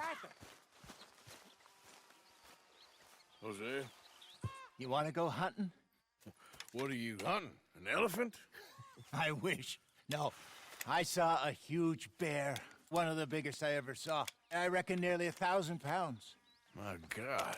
Arthur. Jose, You want to go hunting? what are you hunting? An elephant? I wish. No, I saw a huge bear. One of the biggest I ever saw. I reckon nearly 1,000 pounds. My God.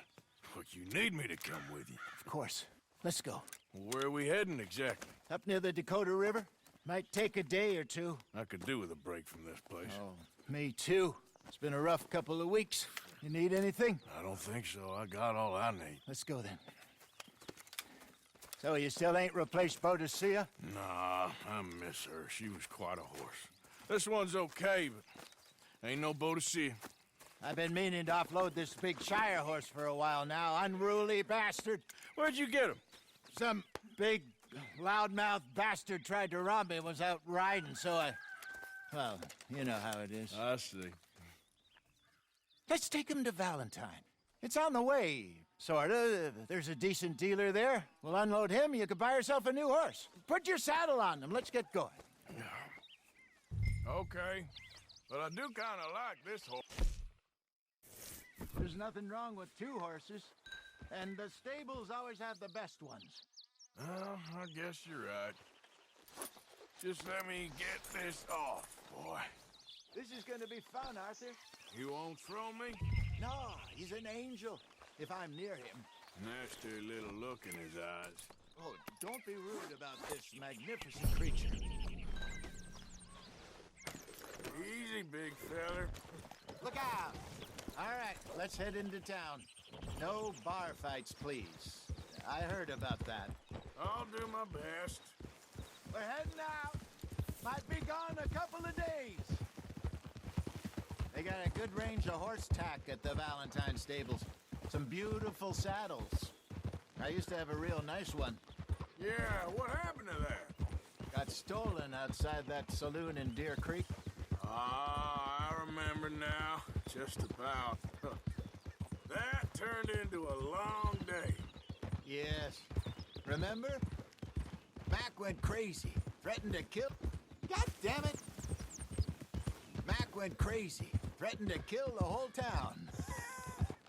Look, you need me to come with you. Of course. Let's go. Where are we heading exactly? Up near the Dakota River. Might take a day or two. I could do with a break from this place. Oh, me too. It's been a rough couple of weeks. You need anything? I don't think so. I got all I need. Let's go then. So you still ain't replaced Boadicea? Nah, I miss her. She was quite a horse. This one's okay, but ain't no Boadicea. I've been meaning to offload this big Shire horse for a while now. Unruly bastard. Where'd you get him? Some big, loudmouth bastard tried to rob me and was out riding, so I... Well, you know how it is. I see. Let's take him to Valentine. It's on the way, sorta. There's a decent dealer there. We'll unload him, you could buy yourself a new horse. Put your saddle on him, let's get going. Okay, but I do kind of like this horse. There's nothing wrong with two horses, and the stables always have the best ones. Well, I guess you're right. Just let me get this off, boy. This is gonna be fun, Arthur. You won't throw me? No, he's an angel, if I'm near him. Nasty little look in his eyes. Oh, don't be rude about this magnificent creature. Easy, big feller. Look out! All right, let's head into town. No bar fights, please. I heard about that. I'll do my best. We're heading out. Might be gone a couple of days. They got a good range of horse tack at the Valentine stables. Some beautiful saddles. I used to have a real nice one. Yeah, what happened to that? Got stolen outside that saloon in Deer Creek. Ah, I remember now. Just about. That turned into a long day. Yes. Remember? Mac went crazy. Threatened to kill... God damn it! Mac went crazy. Threatened to kill the whole town.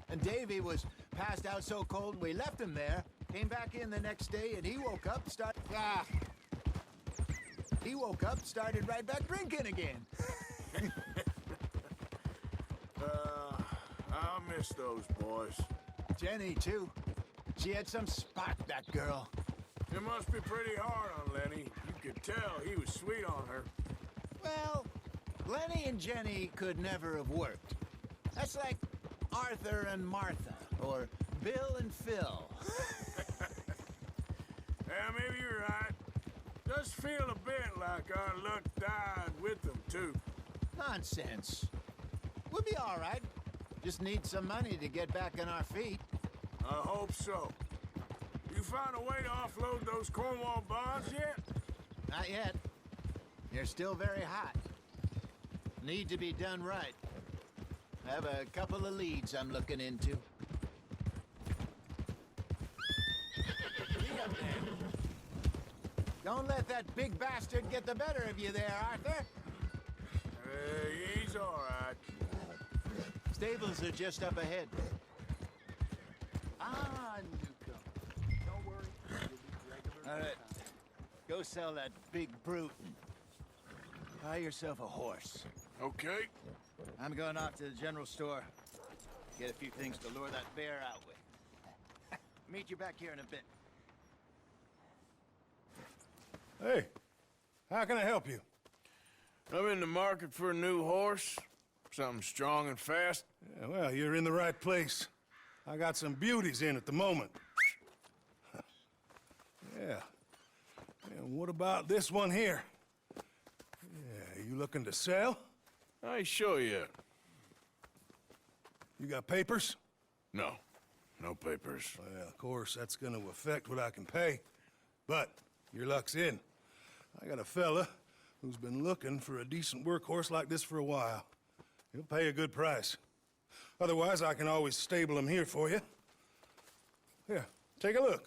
And Davy was passed out so cold we left him there. Came back in the next day and he woke up, He woke up, started right back drinking again. I'll miss those boys. Jenny, too. She had some spot, that girl. It must be pretty hard on Lenny. You could tell he was sweet on her. Well, Lenny and Jenny could never have worked. That's like Arthur and Martha, or Bill and Phil. Yeah, maybe you're right. Does feel a bit like our luck died with them, too. Nonsense. We'll be all right. Just need some money to get back on our feet. I hope so. You found a way to offload those Cornwall bonds yet? Not yet. They're still very hot. Need to be done right. I have a couple of leads I'm looking into. Get up there. Don't let that big bastard get the better of you there, Arthur. He's all right. Stables are just up ahead. Ah, Newcomb. Don't worry. All right. Go sell that big brute and buy yourself a horse. Okay. I'm going off to the general store. Get a few things to lure that bear out with. Meet you back here in a bit. Hey, how can I help you? I'm in the market for a new horse. Something strong and fast. Yeah, well, you're in the right place. I got some beauties in at the moment. Yeah. And what about this one here? Yeah, you looking to sell? I ain't sure yet. You got papers? No. No papers. Well, of course, that's gonna affect what I can pay. But your luck's in. I got a fella who's been looking for a decent workhorse like this for a while. He'll pay a good price. Otherwise, I can always stable him here for you. Here, take a look.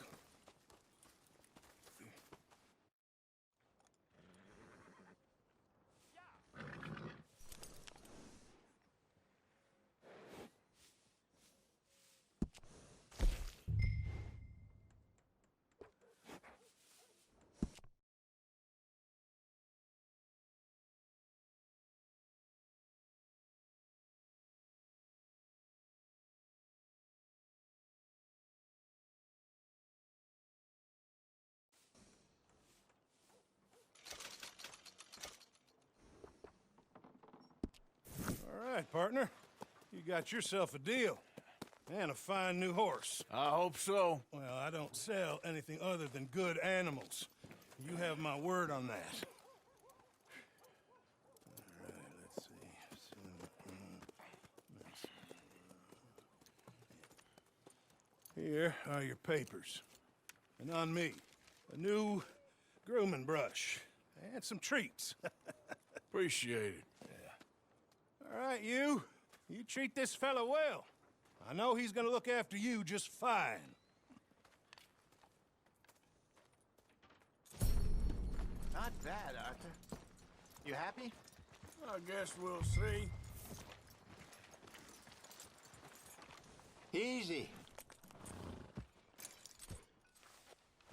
right, partner. You got yourself a deal. And a fine new horse. I hope so. Well, I don't sell anything other than good animals. You have my word on that. All right, let's see. Here are your papers. And on me, a new grooming brush. And some treats. Appreciate it. All right, you. You treat this fella well. I know he's gonna look after you just fine. Not bad, Arthur. You happy? I guess we'll see. Easy.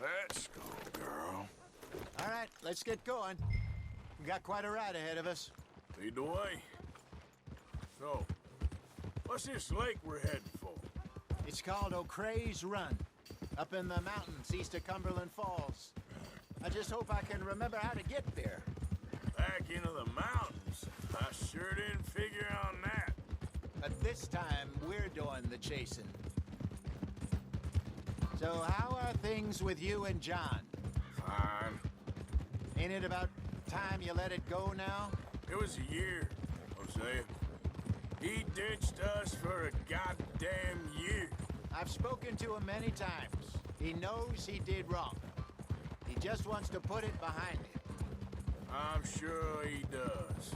Let's go, girl. All right, let's get going. We got quite a ride ahead of us. Lead the way. So, what's this lake we're heading for? It's called O'Creagh's Run, up in the mountains east of Cumberland Falls. I just hope I can remember how to get there. Back into the mountains? I sure didn't figure on that. But this time, we're doing the chasing. So how are things with you and John? Fine. Ain't it about time you let it go now? It was a year, Hosea. He ditched us for a goddamn year. I've spoken to him many times. He knows he did wrong. He just wants to put it behind him. I'm sure he does.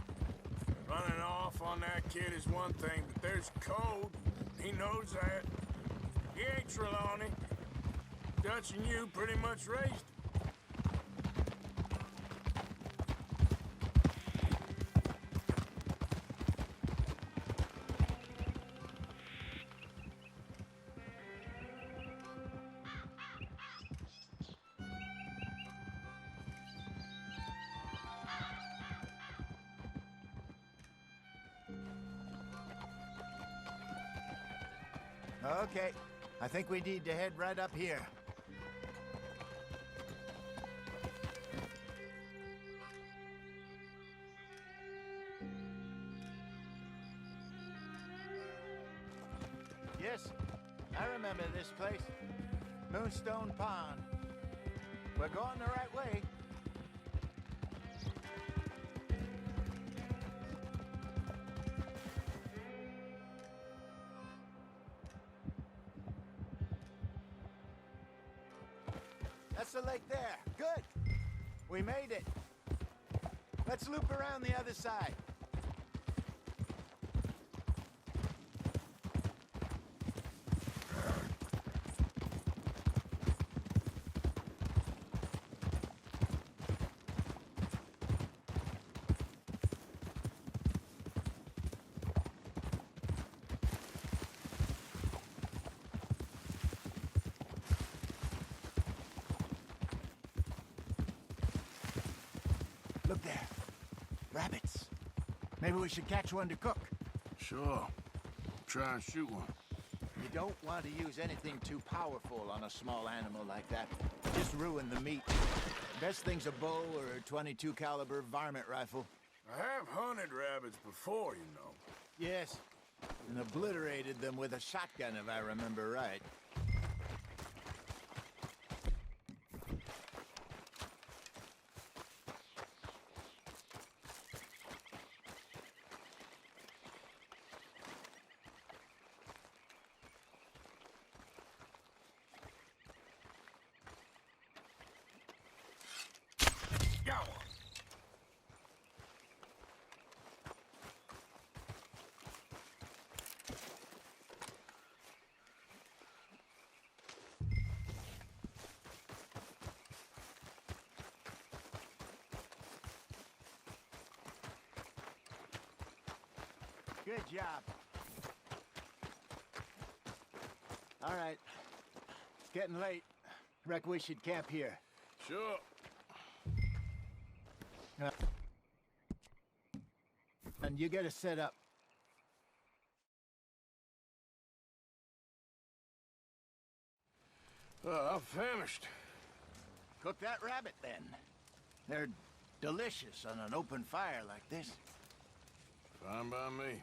Running off on that kid is one thing, but there's code. He knows that. He ain't Trelawney. Dutch and you pretty much raised him. Okay, I think we need to head right up here. Yes, I remember this place. Moonstone Pond. We're going the right way. That's the lake there. Good. We made it. Let's loop around the other side. Look there. Rabbits. Maybe we should catch one to cook. Sure. Try and shoot one. You don't want to use anything too powerful on a small animal like that. Just ruin the meat. Best thing's a bow or a .22 caliber varmint rifle. I have hunted rabbits before, you know. Yes. And obliterated them with a shotgun, if I remember right. Got one. Good job. All right. It's getting late. Reckon we should camp here. Sure. And you get us set up. I'm famished. Cook that rabbit, then. They're delicious on an open fire like this. Fine by me.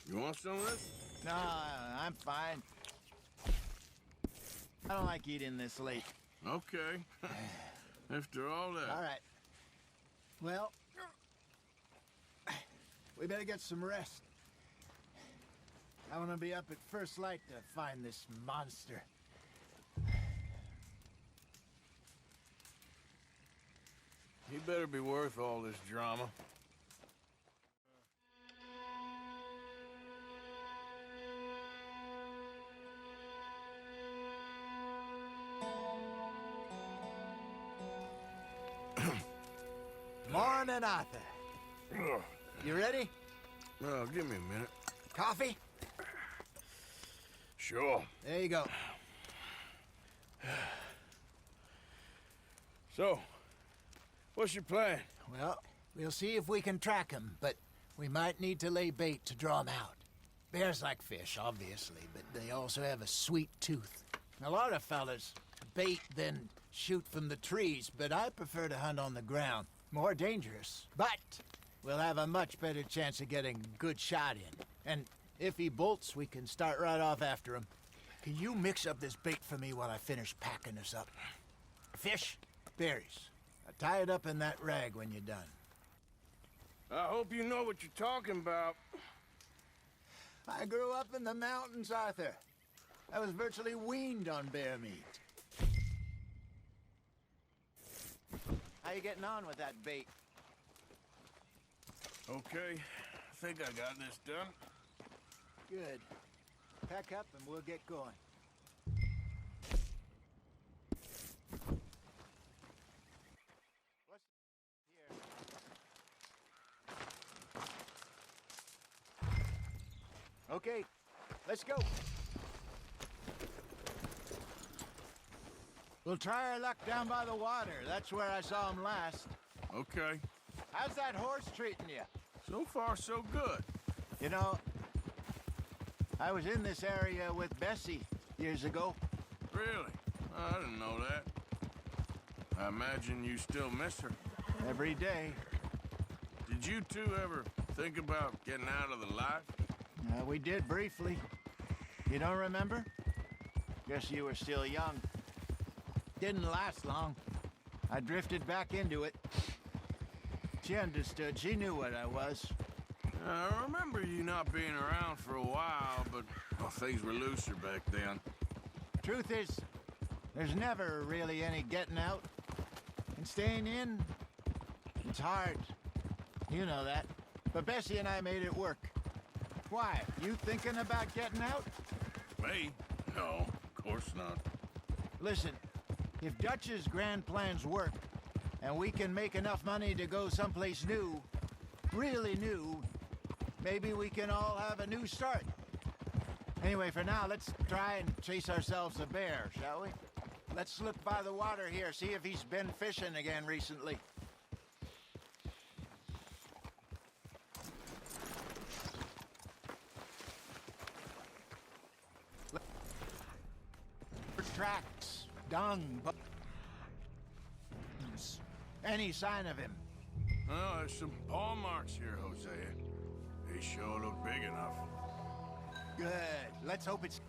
You want some of this? No, I'm fine. I don't like eating this late. Okay. After all that. All right. Well, we better get some rest. I want to be up at first light to find this monster. He better be worth all this drama. Morning, Arthur. Ugh. You ready? Well, give me a minute. Coffee? Sure. There you go. So, what's your plan? Well, we'll see if we can track him, but we might need to lay bait to draw him out. Bears like fish, obviously, but they also have a sweet tooth. A lot of fellas bait, then shoot from the trees, but I prefer to hunt on the ground. More dangerous, but we'll have a much better chance of getting a good shot in. And if he bolts, we can start right off after him. Can you mix up this bait for me while I finish packing this up? Fish, berries. Tie it up in that rag when you're done. I hope you know what you're talking about. I grew up in the mountains, Arthur. I was virtually weaned on bear meat. How you getting on with that bait? Okay, I think I got this done. Good. Pack up and we'll get going. What's here? Okay, let's go. We'll try our luck down by the water. That's where I saw him last. Okay. How's that horse treating you? So far, so good. You know, I was in this area with Bessie years ago. Really? I didn't know that. I imagine you still miss her. Every day. Did you two ever think about getting out of the life? We did briefly. You don't remember? Guess you were still young. Didn't last long. I drifted back into it. She understood. She knew what I was. I remember you not being around for a while, but well, things were looser back then. Truth is, there's never really any getting out. And staying in, it's hard. You know that. But Bessie and I made it work. Why? You thinking about getting out? Me? No, of course not. Listen, if Dutch's grand plans work, and we can make enough money to go someplace new, really new, maybe we can all have a new start. Anyway, for now, let's try and chase ourselves a bear, shall we? Let's look by the water here, see if he's been fishing again recently. Tracks, dung, bones, any sign of him. Well, there's some paw marks here, Hosea. They sure look big enough. Good. Let's hope it's...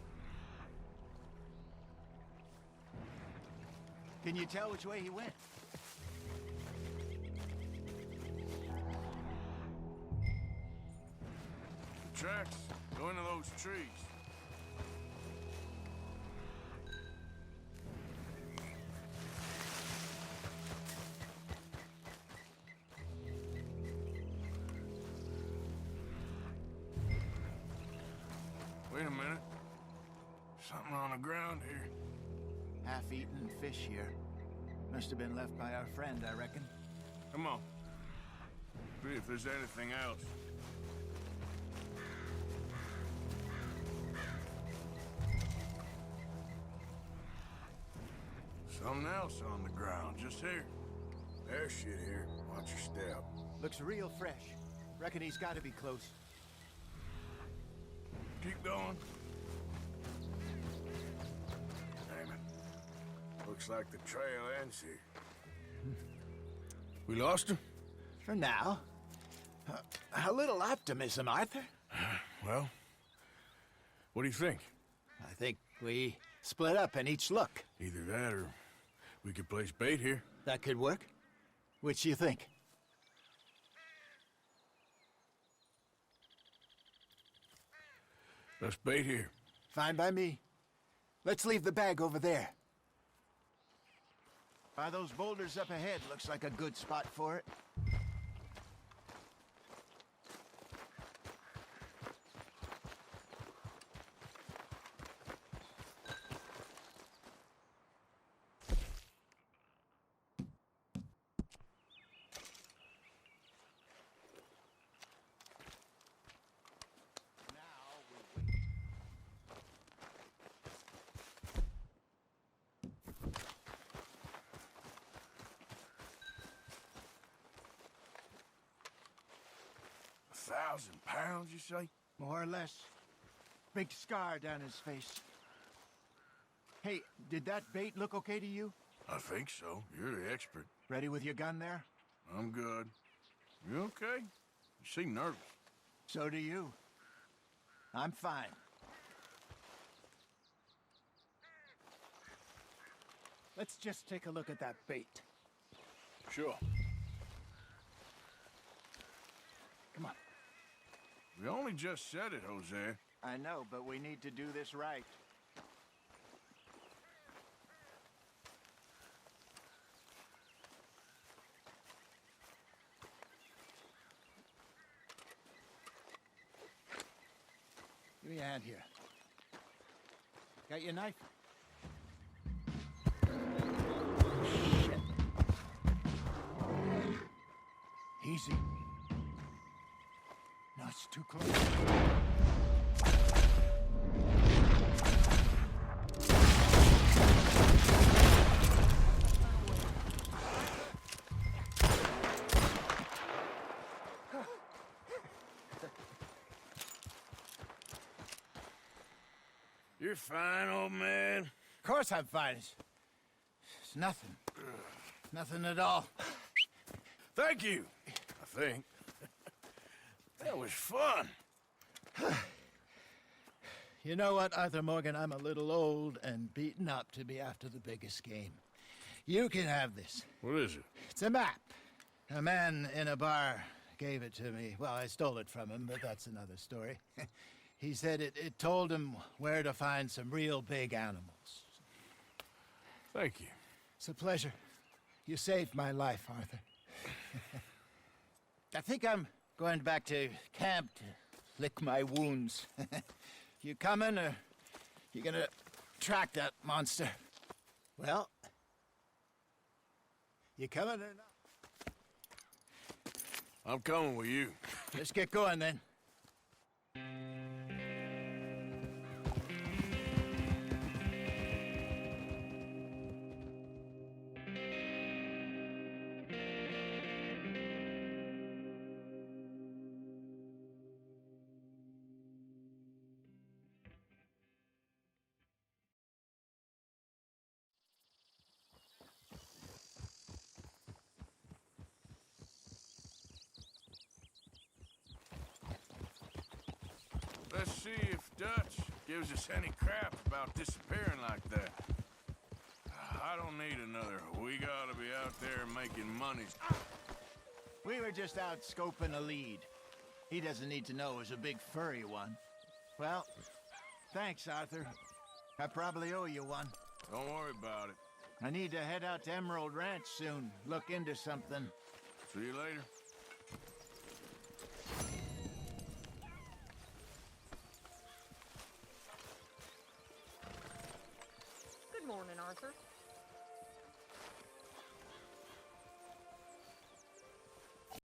Can you tell which way he went? The tracks go into those trees. Wait a minute. Something on the ground here. Half-eaten fish here. Must have been left by our friend, I reckon. Come on. See if there's anything else. Something else on the ground, just here. There's shit here. Watch your step. Looks real fresh. Reckon he's gotta be close. Keep going. Damn it. Looks like the trail ends here. We lost him? For now. A little optimism, Arthur. Well, what do you think? I think we split up and each look. Either that or we could place bait here. That could work. Which you think? Let's bait here. Fine by me. Let's leave the bag over there. By those boulders up ahead, looks like a good spot for it. £1,000, you say? More or less. Big scar down his face. Hey, did that bait look okay to you? I think so. You're the expert. Ready with your gun there? I'm good. You okay? You seem nervous. So do you. I'm fine. Let's just take a look at that bait. Sure. Come on. We only just said it, Jose. I know, but we need to do this right. Give me a hand here. Got your knife? Shit. Easy. No, it's too close. You're fine, old man. Of course I'm fine. It's nothing. Nothing at all. Thank you, I think. That was fun. You know what, Arthur Morgan? I'm a little old and beaten up to be after the biggest game. You can have this. What is it? It's a map. A man in a bar gave it to me. Well, I stole it from him, but that's another story. He said it told him where to find some real big animals. Thank you. It's a pleasure. You saved my life, Arthur. I think I'm going back to camp to lick my wounds. You coming, or you gonna track that monster? Well, you coming or not? I'm coming with you. Let's get going then. Let's see if Dutch gives us any crap about disappearing like that. I don't need another. We gotta be out there making money. We were just out scoping a lead. He doesn't need to know it was a big furry one. Well, thanks, Arthur. I probably owe you one. Don't worry about it. I need to head out to Emerald Ranch soon. Look into something. See you later. Good morning, Arthur.